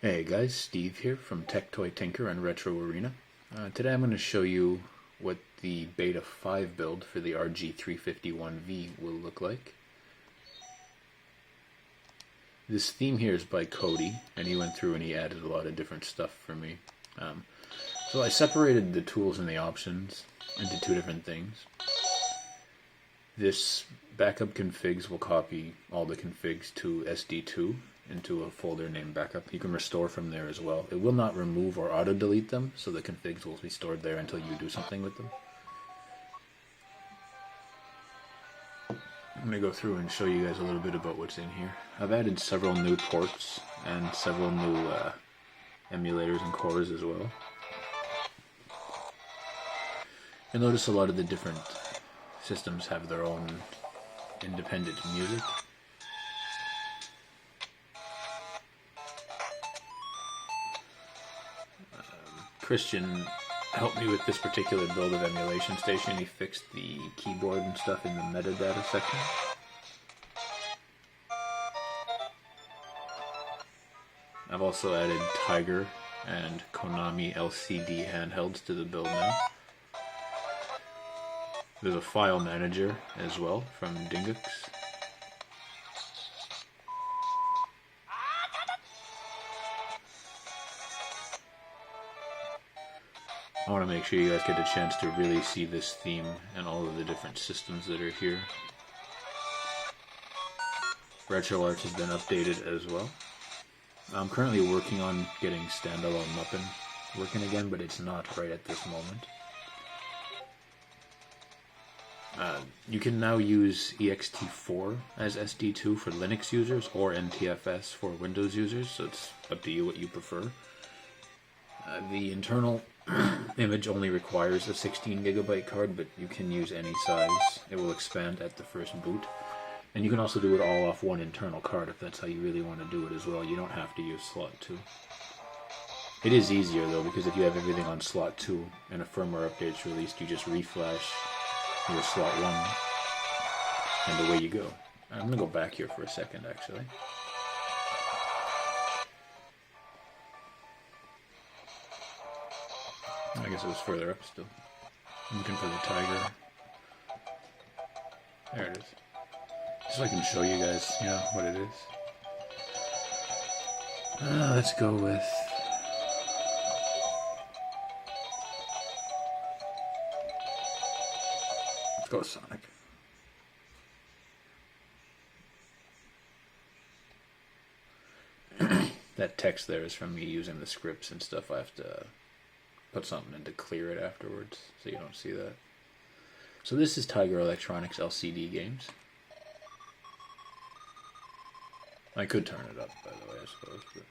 Hey guys, Steve here from Tech Toy Tinker and Retro Arena. Today I'm going to show you what the Beta 5 build for the RG351V will look like. This theme here is by Cody, and he went through and he added a lot of different stuff for me. So I separated the tools and the options into two different things. This backup configs will copy all the configs to SD2 into a folder named backup. You can restore from there as well. It will not remove or auto-delete them, so the configs will be stored there until you do something with them. I'm going to go through and show you guys a little bit about what's in here. I've added several new ports and several new emulators and cores as well. You'll notice a lot of the different systems have their own independent music. Christian helped me with this particular build of Emulation Station. He fixed the keyboard and stuff in the metadata section. I've also added Tiger and Konami LCD handhelds to the build now. There's a file manager as well from Dingux. I want to make sure you guys get a chance to really see this theme and all of the different systems that are here. RetroArch has been updated as well. I'm currently working on getting standalone Muppin working again, but it's not right at this moment. You can now use ext4 as SD2 for Linux users or NTFS for Windows users, so it's up to you what you prefer. The internal image only requires a 16 gigabyte card, but you can use any size. It will expand at the first boot. And you can also do it all off one internal card if that's how you really want to do it as well. You don't have to use slot 2. It is easier though, because if you have everything on slot 2 and a firmware update's released, you just reflash your slot 1 and away you go. I'm going to go back here for a second actually. I guess it was further up still. I'm looking for the Tiger. There it is. Just so I can show you guys, what it is. Let's go with... Let's go with Sonic. That text there is from me using the scripts and stuff. I have to put something in to clear it afterwards, so you don't see that. So this is Tiger Electronics LCD games. I could turn it up, by the way, I suppose. But...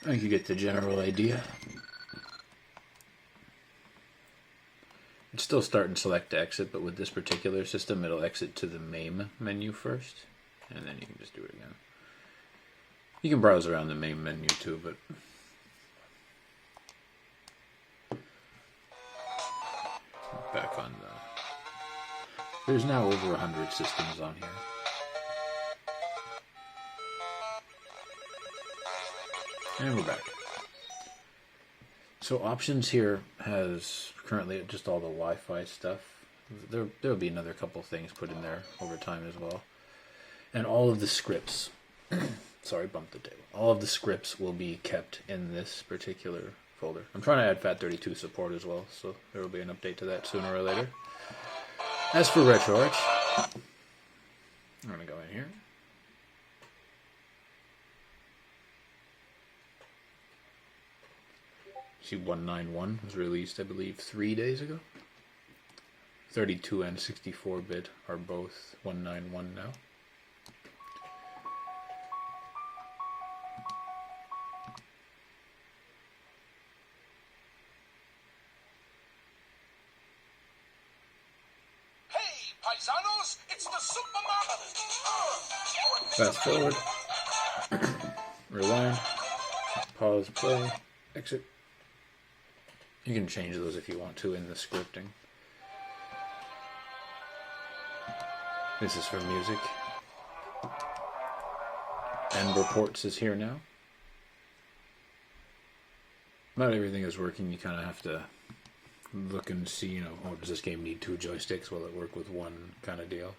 I think you get the general idea. It's still start and select to exit, but with this particular system it'll exit to the MAME menu first, and then you can just do it again. You can browse around the MAME menu too, but... Back on the... There's now over 100 systems on here. And we're back. So options here has currently just all the Wi-Fi stuff. There'll be another couple things put in there over time as well. And all of the scripts, sorry, bumped the table. All of the scripts will be kept in this particular folder. I'm trying to add FAT32 support as well, so there will be an update to that sooner or later. As for RetroArch, I'm going to go in here. See, 191 was released, I believe, 3 days ago. 32 and 64-bit are both 191 now. Paisanos, it's the Fast forward. Rewind. Pause, play, exit. You can change those if you want to in the scripting. This is for music. And reports is here now. Not everything is working. You kind of have to look and see, you know, oh, does this game need 2 joysticks? Will it work with one kind of deal?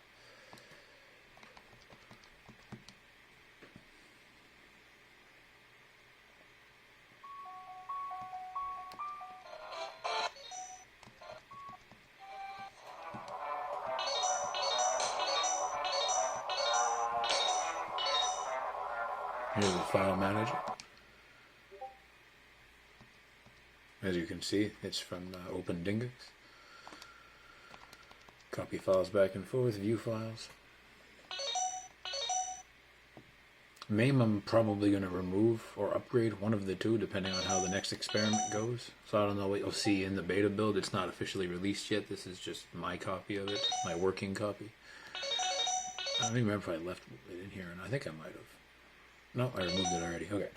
Here's the file manager. As you can see, it's from OpenDingix. Copy files back and forth, view files. MAME I'm probably going to remove or upgrade, one of the two, depending on how the next experiment goes. So I don't know what you'll see in the beta build. It's not officially released yet. This is just my copy of it, my working copy. I don't even remember if I left it in here, and I think I might have. No, I removed it already. Okay.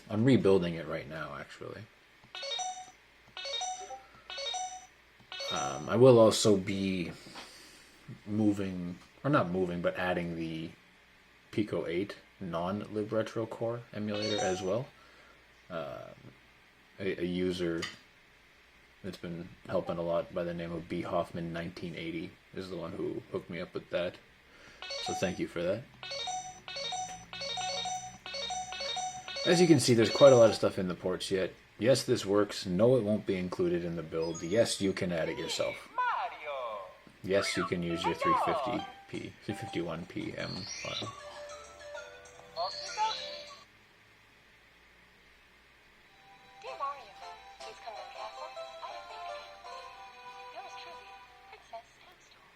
I'm rebuilding it right now, actually. I will also be moving, or not moving, but adding the Pico 8 non-libretro core emulator as well. A user that's been helping a lot by the name of B. Hoffman 1980 is the one who hooked me up with that. So thank you for that. As you can see, there's quite a lot of stuff in the ports yet. Yes, this works. No, it won't be included in the build. Yes, you can add it yourself. Yes, you can use your 350p, 351p M file.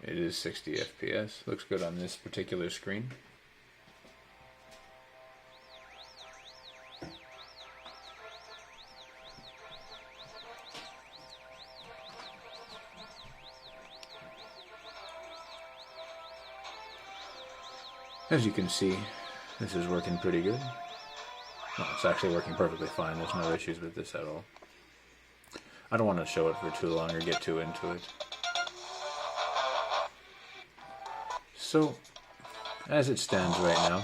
It is 60 FPS. Looks good on this particular screen. As you can see, this is working pretty good. Well, it's actually working perfectly fine. There's no issues with this at all. I don't want to show it for too long or get too into it. So, as it stands right now,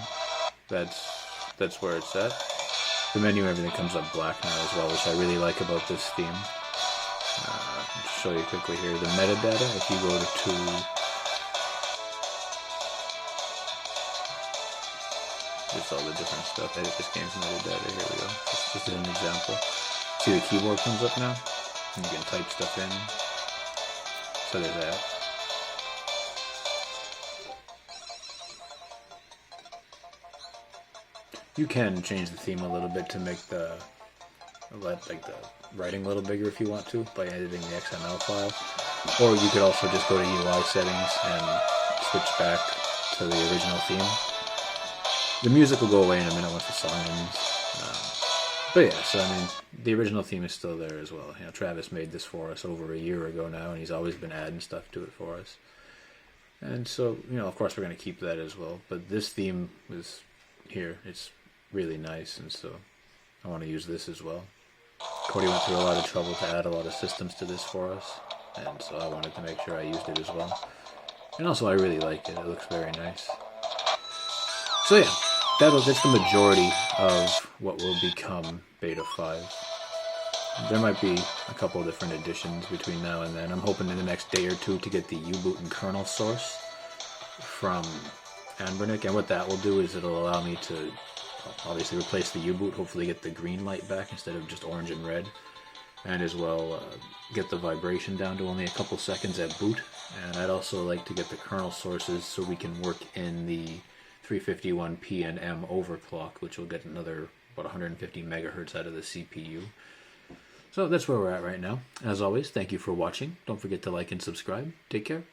that's where it's at. The menu, everything comes up black now as well, which I really like about this theme. I'll show you quickly here. The metadata, if you go to just all the different stuff. Edit this game's metadata. Here we go. Just as an example. See the keyboard comes up now? And you can type stuff in. So there's that. You can change the theme a little bit to make the writing a little bigger if you want to by editing the XML file. Or you could also just go to UI settings and switch back to the original theme. The music will go away in a minute once the song ends. But yeah, so I mean, the original theme is still there as well. You know, Travis made this for us over a year ago now, and he's always been adding stuff to it for us. And so, you know, of course we're going to keep that as well. But this theme is here. It's really nice, and so I want to use this as well. Cody went through a lot of trouble to add a lot of systems to this for us, and so I wanted to make sure I used it as well. And also I really like it. It looks very nice. So yeah, that's the majority of what will become Beta 5. There might be a couple different additions between now and then. I'm hoping in the next day or two to get the uboot and kernel source from Anbernic, and what that will do is it'll allow me to obviously replace the uboot, hopefully get the green light back instead of just orange and red, and as well get the vibration down to only a couple seconds at boot. And I'd also like to get the kernel sources so we can work in the 351p and M overclock, which will get another about 150 megahertz out of the CPU. So that's where we're at right now. As always, thank you for watching. Don't forget to like and subscribe. Take care.